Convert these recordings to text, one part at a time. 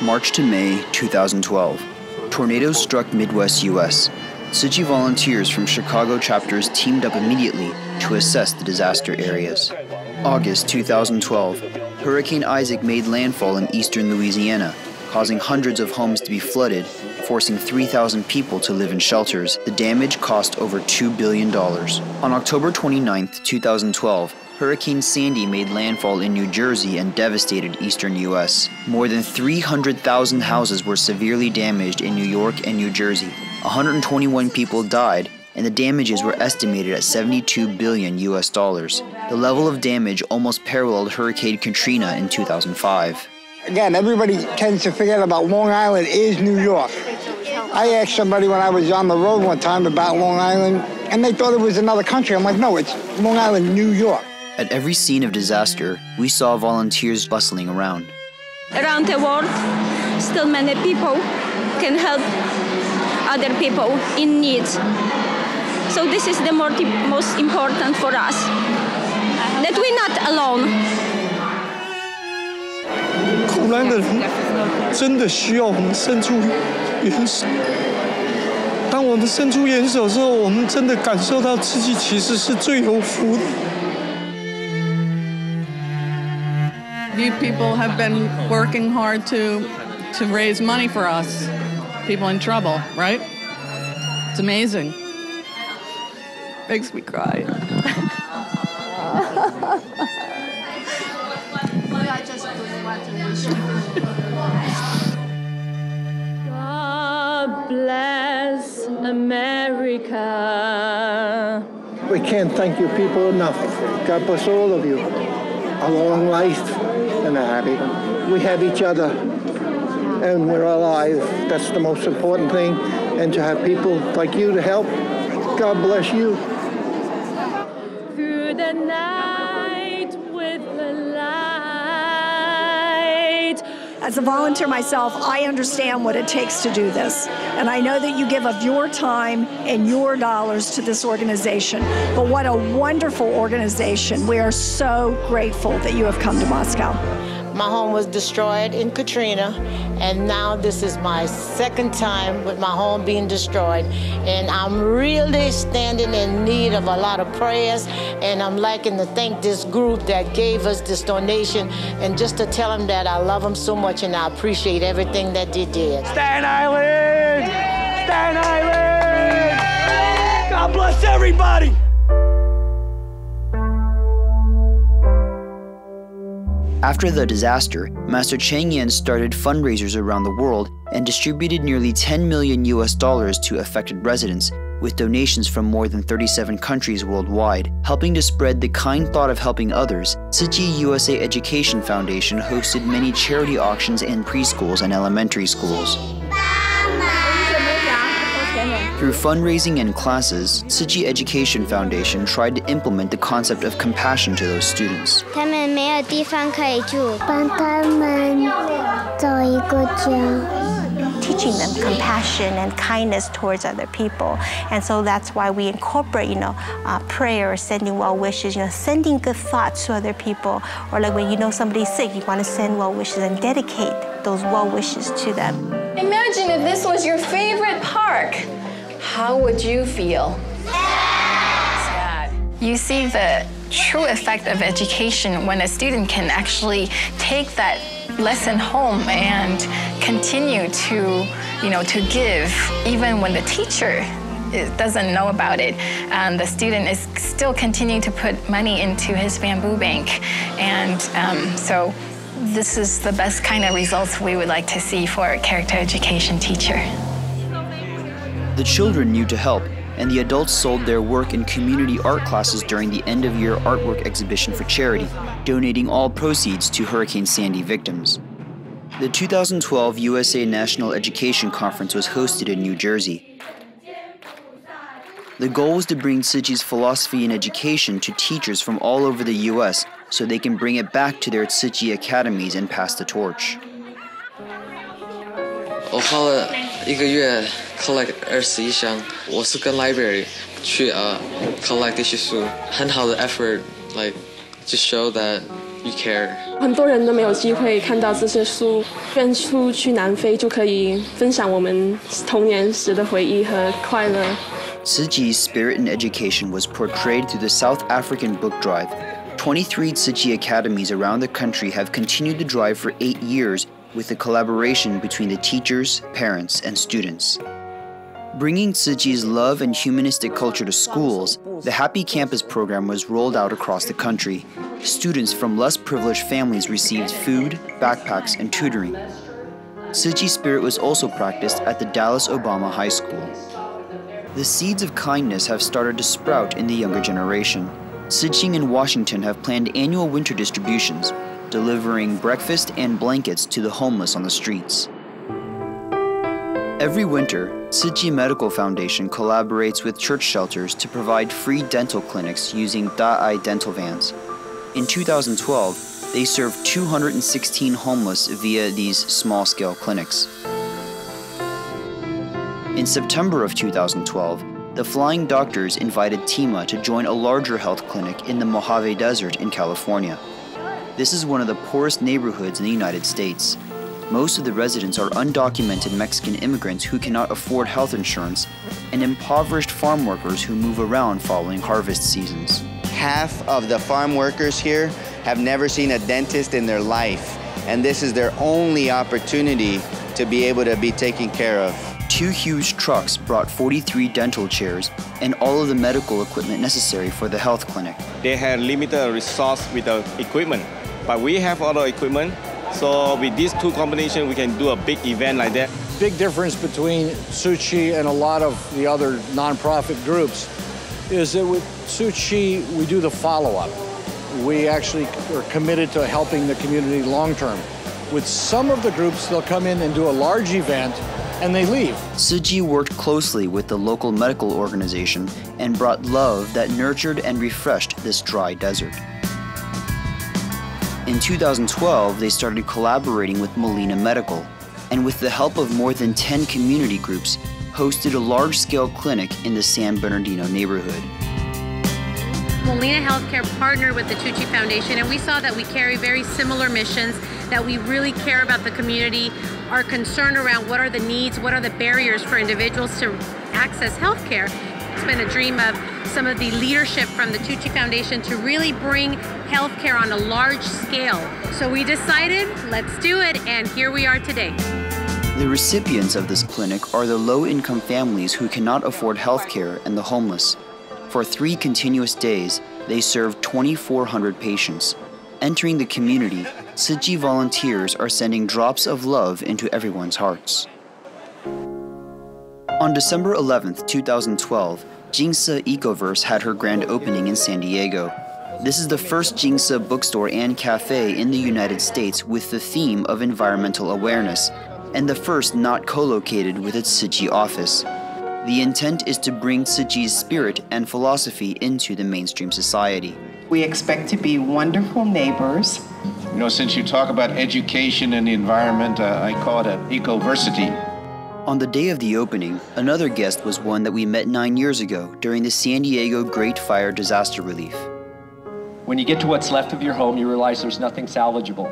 March to May 2012. Tornadoes struck Midwest U.S. Tzu Chi volunteers from Chicago chapters teamed up immediately to assess the disaster areas. August 2012. Hurricane Isaac made landfall in eastern Louisiana, causing hundreds of homes to be flooded, forcing 3,000 people to live in shelters. The damage cost over $2 billion. On October 29, 2012, Hurricane Sandy made landfall in New Jersey and devastated eastern U.S. More than 300,000 houses were severely damaged in New York and New Jersey. 121 people died, and the damages were estimated at $72 billion US. The level of damage almost paralleled Hurricane Katrina in 2005. Again, everybody tends to forget about Long Island is New York. I asked somebody when I was on the road one time about Long Island, and they thought it was another country. I'm like, no, it's Long Island, New York. At every scene of disaster, we saw volunteers bustling around. Around the world, still many people can help other people in need. So this is the most important for us, that we're not alone. 苦难的人真的需要我们伸出援手。当我们伸出援手之后，我们真的感受到自己其实是最有福的。 You people have been working hard to raise money for us, people in trouble, right? It's amazing. Makes me cry. God bless America. We can't thank you people enough. God bless all of you. A long life and a happy. We have each other and we're alive. That's the most important thing. And to have people like you to help, God bless you. Through the night with the light. As a volunteer myself, I understand what it takes to do this. And I know that you give of your time and your dollars to this organization. But what a wonderful organization. We are so grateful that you have come to Moscow. My home was destroyed in Katrina, and now this is my second time with my home being destroyed. And I'm really standing in need of a lot of prayers, and I'm liking to thank this group that gave us this donation, and just to tell them that I love them so much and I appreciate everything that they did. Staten Island! Staten Island! God bless everybody! After the disaster, Master Chang Yen started fundraisers around the world and distributed nearly $10 million US to affected residents, with donations from more than 37 countries worldwide. Helping to spread the kind thought of helping others, Tzu Chi USA Education Foundation hosted many charity auctions in preschools and elementary schools. Through fundraising and classes, Tzu Chi Education Foundation tried to implement the concept of compassion to those students. 他们没有地方可以住，帮他们找一个家。 Teaching them compassion and kindness towards other people, and so that's why we incorporate, prayer, sending well wishes, sending good thoughts to other people, or like when you know somebody's sick, you want to send well wishes and dedicate those well wishes to them. Imagine if this was your favorite park. How would you feel? Sad. You see the true effect of education when a student can actually take that lesson home and continue to give, even when the teacher doesn't know about it. The student is still continuing to put money into his bamboo bank. And so this is the best kind of results we would like to see for a character education teacher. The children knew to help, and the adults sold their work in community art classes during the end-of-year artwork exhibition for charity, donating all proceeds to Hurricane Sandy victims. The 2012 USA National Education Conference was hosted in New Jersey. The goal was to bring Tzu Chi's philosophy in education to teachers from all over the US so they can bring it back to their Tzu Chi academies and pass the torch. 我花了1个月 collect 21箱，我是跟 library 去collect 这些书，很好的 effort，like to show that You care. 很多人都没有机会看到这些书，愿出去南非就可以分享我们童年时的回忆和快乐。Tzu Chi's spirit in education was portrayed through the South African book drive. 23 Tzu Chi academies around the country have continued the drive for 8 years with the collaboration between the teachers, parents, and students. Bringing Tzu Chi's love and humanistic culture to schools, the Happy Campus program was rolled out across the country. Students from less privileged families received food, backpacks, and tutoring. Tzu Chi spirit was also practiced at the Dallas Obama High School. The seeds of kindness have started to sprout in the younger generation. Tzu Chi and Washington have planned annual winter distributions, delivering breakfast and blankets to the homeless on the streets. Every winter, Tzu Chi Medical Foundation collaborates with church shelters to provide free dental clinics using Da'ai dental vans. In 2012, they served 216 homeless via these small-scale clinics. In September of 2012, the Flying Doctors invited Tima to join a larger health clinic in the Mojave Desert in California. This is one of the poorest neighborhoods in the United States. Most of the residents are undocumented Mexican immigrants who cannot afford health insurance and impoverished farm workers who move around following harvest seasons. Half of the farm workers here have never seen a dentist in their life, and this is their only opportunity to be able to be taken care of. 2 huge trucks brought 43 dental chairs and all of the medical equipment necessary for the health clinic. They had limited resource with the equipment, but we have all the equipment. So with these two combinations, we can do a big event like that. Big difference between Tzu Chi and a lot of the other nonprofit groups is that with Tzu Chi, we do the follow-up. We actually are committed to helping the community long-term. With some of the groups, they'll come in and do a large event and they leave. Tzu Chi worked closely with the local medical organization and brought love that nurtured and refreshed this dry desert. In 2012, they started collaborating with Molina Medical, and with the help of more than 10 community groups, hosted a large-scale clinic in the San Bernardino neighborhood. Molina Healthcare partnered with the Tzu Chi Foundation, and we saw that we carry very similar missions, that we really care about the community, are concerned around what are the needs, what are the barriers for individuals to access healthcare. It's been a dream of some of the leadership from the Tzu Chi Foundation to really bring healthcare on a large scale. So we decided, let's do it, and here we are today. The recipients of this clinic are the low-income families who cannot afford healthcare and the homeless. For 3 continuous days, they served 2,400 patients. Entering the community, Tzu Chi volunteers are sending drops of love into everyone's hearts. On December 11, 2012, Jingsa Ecoverse had her grand opening in San Diego. This is the first Jingsa bookstore and cafe in the United States with the theme of environmental awareness, and the first not co-located with its Tzu Chi office. The intent is to bring Tzu Chi's spirit and philosophy into the mainstream society. We expect to be wonderful neighbors. You know, since you talk about education and the environment, I call it an ecoversity. On the day of the opening, another guest was one that we met 9 years ago during the San Diego Great Fire disaster relief. When you get to what's left of your home, you realize there's nothing salvageable.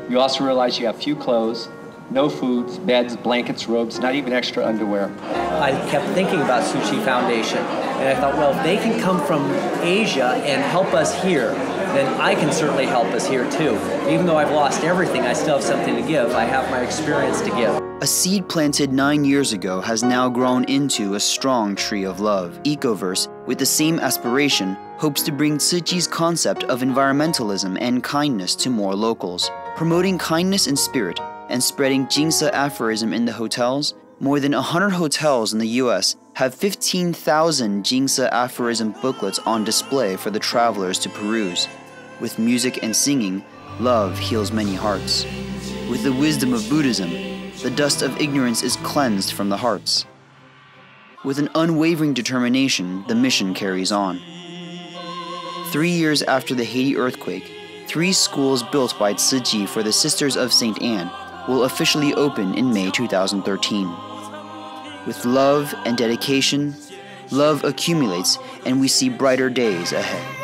You also realize you have few clothes, no foods, beds, blankets, robes, not even extra underwear. I kept thinking about Tzu Chi Foundation, and I thought, well, if they can come from Asia and help us here, then I can certainly help us here too. Even though I've lost everything, I still have something to give. I have my experience to give. A seed planted 9 years ago has now grown into a strong tree of love. Ecoverse, with the same aspiration, hopes to bring Tzu Chi's concept of environmentalism and kindness to more locals. Promoting kindness and spirit and spreading Jingsa aphorism in the hotels, more than 100 hotels in the US have 15,000 Jingsa aphorism booklets on display for the travelers to peruse. With music and singing, love heals many hearts. With the wisdom of Buddhism, the dust of ignorance is cleansed from the hearts. With an unwavering determination, the mission carries on. 3 years after the Haiti earthquake, 3 schools built by Tzu Chi for the Sisters of St. Anne will officially open in May 2013. With love and dedication, love accumulates and we see brighter days ahead.